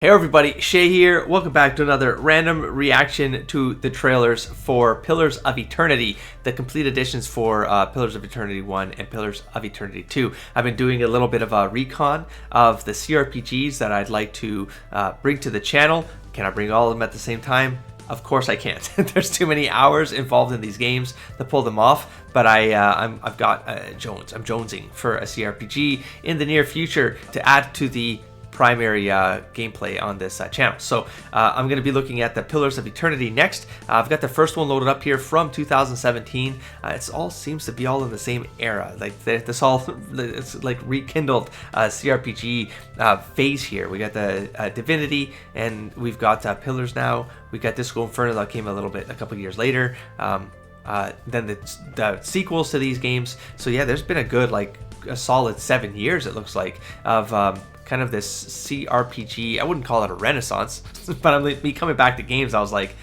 Hey everybody, Shay here. Welcome back to another random reaction to the trailers for Pillars of Eternity, the complete editions for Pillars of Eternity 1 and Pillars of Eternity 2. I've been doing a little bit of a recon of the cRPGs that I'd like to bring to the channel. Can I bring all of them at the same time? Of course I can't. There's too many hours involved in these games to pull them off, but I've got I'm jonesing for a cRPG in the near future to add to the primary gameplay on this channel. So I'm going to be looking at the Pillars of Eternity next. I've got the first one loaded up here from 2017. It all seems to be all in the same era. Like this all, it's like rekindled cRPG phase here. We got the Divinity, and we've got Pillars now. We got Disco Inferno that came a couple years later. Then the sequels to these games. So yeah, there's been a good a solid 7 years, it looks like, of kind of this cRPG. I wouldn't call it a renaissance, but me coming back to games, I was like,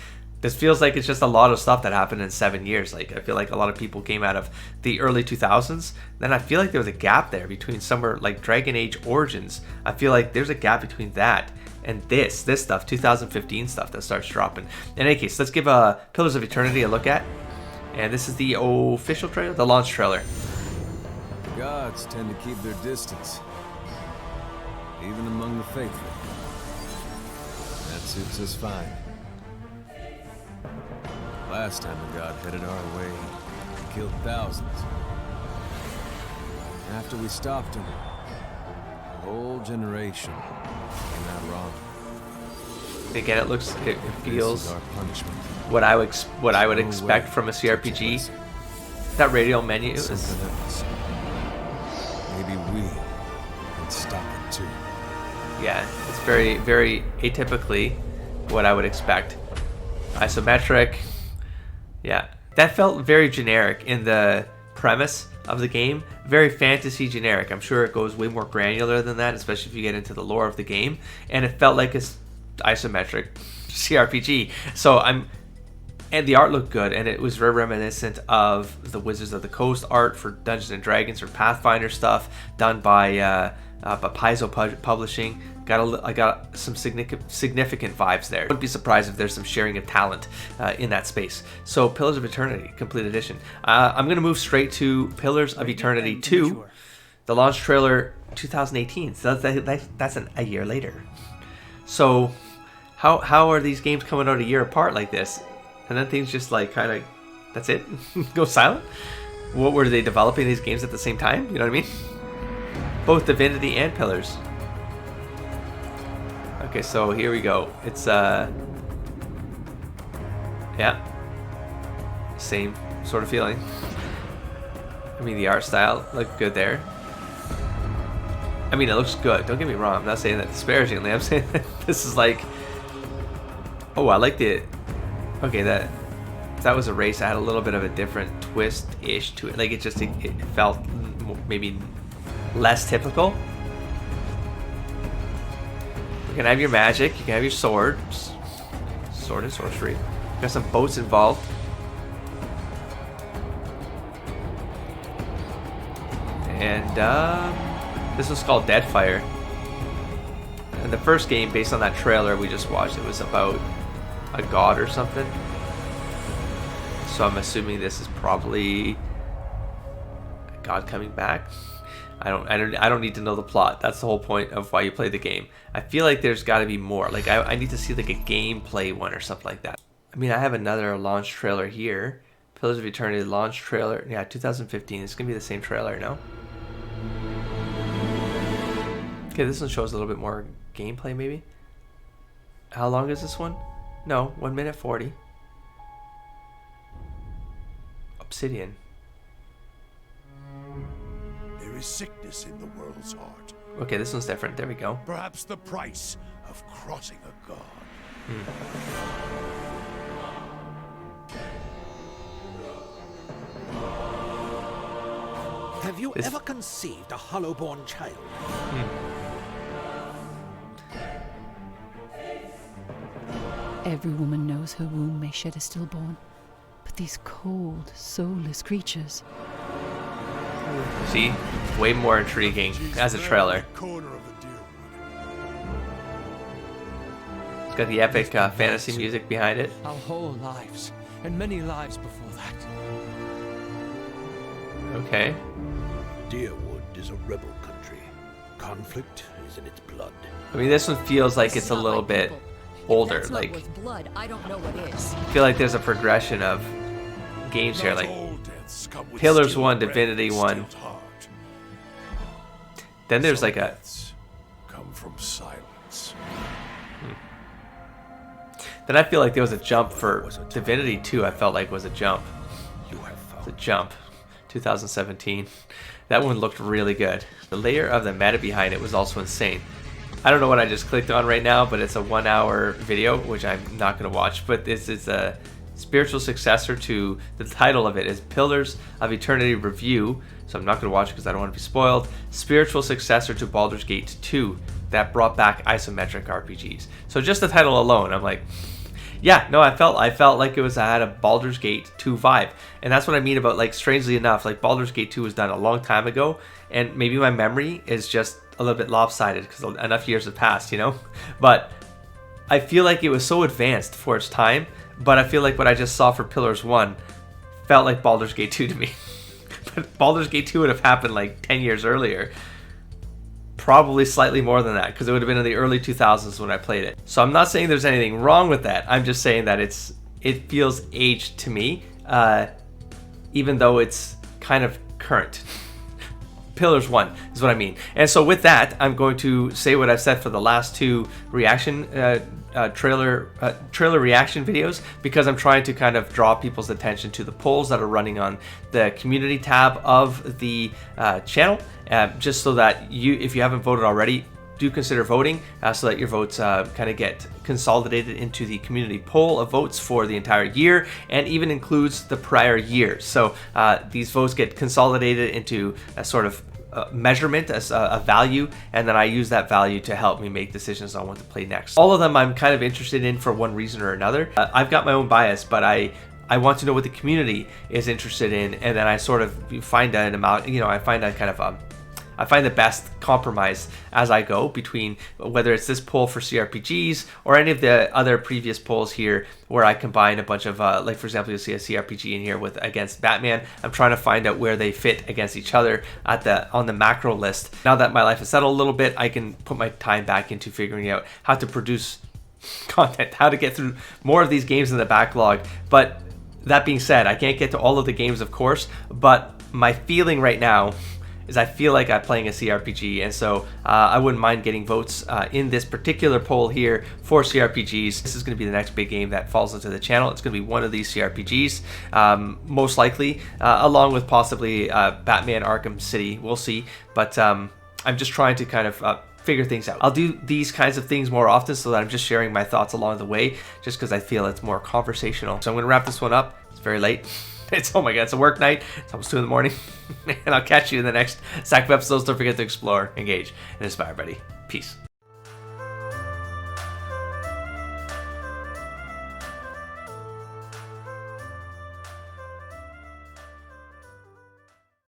this feels like it's just a lot of stuff that happened in 7 years. Like, I feel like a lot of people came out of the early 2000s. Then I feel like there was a gap there between somewhere like Dragon Age Origins. I feel like there's a gap between that and this stuff, 2015 stuff that starts dropping. In any case, let's give Pillars of Eternity a look at. And this is the official trailer, the launch trailer. The gods tend to keep their distance, even among the faithful. That suits us fine. Last time a god headed our way, he killed thousands. After we stopped him, a whole generation came out wrong. Again, it feels our punishment. what I would expect from a cRPG. That radial menu is something else. Maybe we can stop it too. Yeah, it's very, very atypically what I would expect. Isometric. Yeah, that felt very generic in the premise of the game. Very fantasy generic. I'm sure it goes way more granular than that, especially if you get into the lore of the game. And it felt like it's isometric cRPG. And the art looked good, and it was very reminiscent of the Wizards of the Coast art for Dungeons and Dragons or Pathfinder stuff done by Paizo Publishing. I got some significant vibes there. Wouldn't be surprised if there's some sharing of talent in that space. So Pillars of Eternity, complete edition. I'm going to move straight to Pillars of Eternity 2, the launch trailer 2018. So that's a year later. So how are these games coming out a year apart like this? And then things just kind of, that's it, go silent? What were they developing these games at the same time? You know what I mean? Both Divinity and Pillars. Okay, so here we go. It's yeah, same sort of feeling. I mean, the art style looked good there. I mean, it looks good, don't get me wrong. I'm not saying that disparagingly. I'm saying that this is like, oh, I liked it. Okay, that was a race. I had a little bit of a different twist-ish to it. Like, it felt maybe less typical. You can have your magic, you can have your sword and sorcery. Got some boats involved. And this was called Deadfire. And the first game, based on that trailer we just watched, it was about a god or something. So I'm assuming this is probably a god coming back. I don't need to know the plot. That's the whole point of why you play the game. I feel like there's got to be more. Like, I need to see like a gameplay one or something like that. I mean, I have another launch trailer here. Pillars of Eternity launch trailer. Yeah, 2015. It's gonna be the same trailer, no? Okay, this one shows a little bit more gameplay, maybe. How long is this one? No, 1 minute 40. Obsidian. There is sickness in the world's heart. Okay, this one's different. There we go. Perhaps the price of crossing a god. Have you ever conceived a hollow-born child? Every woman knows her womb may shed a stillborn, but these cold, soulless creatures. See? Way more intriguing as a trailer. Corner of the deal. got the epic fantasy music behind it. Our whole lives, and many lives before that. Okay. Deerwood is a rebel country. Conflict is in its blood. I mean, this one feels like it's a not little like bit people. If older. that's not Like, worth blood, I don't know what is. I feel like there's a progression of games here. Not Like, all deaths come with Pillars steel 1, breath Divinity and 1. steeled heart. then there's Some like a deaths come from silence. Then I feel like there was a jump for Divinity 2. I felt like was a jump. You have It's a found jump. 2017. That one looked really good. The layer of the meta behind it was also insane. I don't know what I just clicked on right now, but it's a 1-hour video, which I'm not going to watch. But this is a spiritual successor to, the title of it is Pillars of Eternity Review. So I'm not going to watch it because I don't want to be spoiled. Spiritual successor to Baldur's Gate 2 that brought back isometric RPGs. So just the title alone, I'm like, yeah, no, I felt like it was, I had a Baldur's Gate 2 vibe. And that's what I mean about, like, strangely enough, like Baldur's Gate 2 was done a long time ago, and maybe my memory is just a little bit lopsided because enough years have passed, you know? But I feel like it was so advanced for its time, but I feel like what I just saw for Pillars 1 felt like Baldur's Gate 2 to me. But Baldur's Gate 2 would have happened like 10 years earlier. Probably slightly more than that, because it would have been in the early 2000s when I played it. So I'm not saying there's anything wrong with that. I'm just saying that it feels aged to me, even though it's kind of current. Pillars 1 is what I mean. And so with that, I'm going to say what I've said for the last two reaction trailer reaction videos, because I'm trying to kind of draw people's attention to the polls that are running on the community tab of the channel, just so that if you haven't voted already, do consider voting, so that your votes kind of get consolidated into the community poll of votes for the entire year, and even includes the prior years. So these votes get consolidated into a sort of measurement as a value, and then I use that value to help me make decisions on what to play next. All of them I'm kind of interested in for one reason or another. I've got my own bias, but I want to know what the community is interested in, and then I sort of find an amount, you know, I find a kind of I find the best compromise as I go between whether it's this poll for cRPGs or any of the other previous polls here where I combine a bunch of, like for example, you'll see a cRPG in here with against Batman. I'm trying to find out where they fit against each other on the macro list. Now that my life has settled a little bit, I can put my time back into figuring out how to produce content, how to get through more of these games in the backlog. But that being said, I can't get to all of the games, of course, but my feeling right now is I feel like I'm playing a cRPG, and so I wouldn't mind getting votes in this particular poll here for cRPGs. This is going to be the next big game that falls into the channel. It's going to be one of these cRPGs, most likely, along with possibly Batman Arkham City. We'll see, but I'm just trying to kind of figure things out. I'll do these kinds of things more often so that I'm just sharing my thoughts along the way, just because I feel it's more conversational. So I'm going to wrap this one up. It's very late. Oh my god, it's a work night. It's almost 2 in the morning. And I'll catch you in the next stack of episodes. Don't forget to explore, engage, and inspire, buddy. Peace.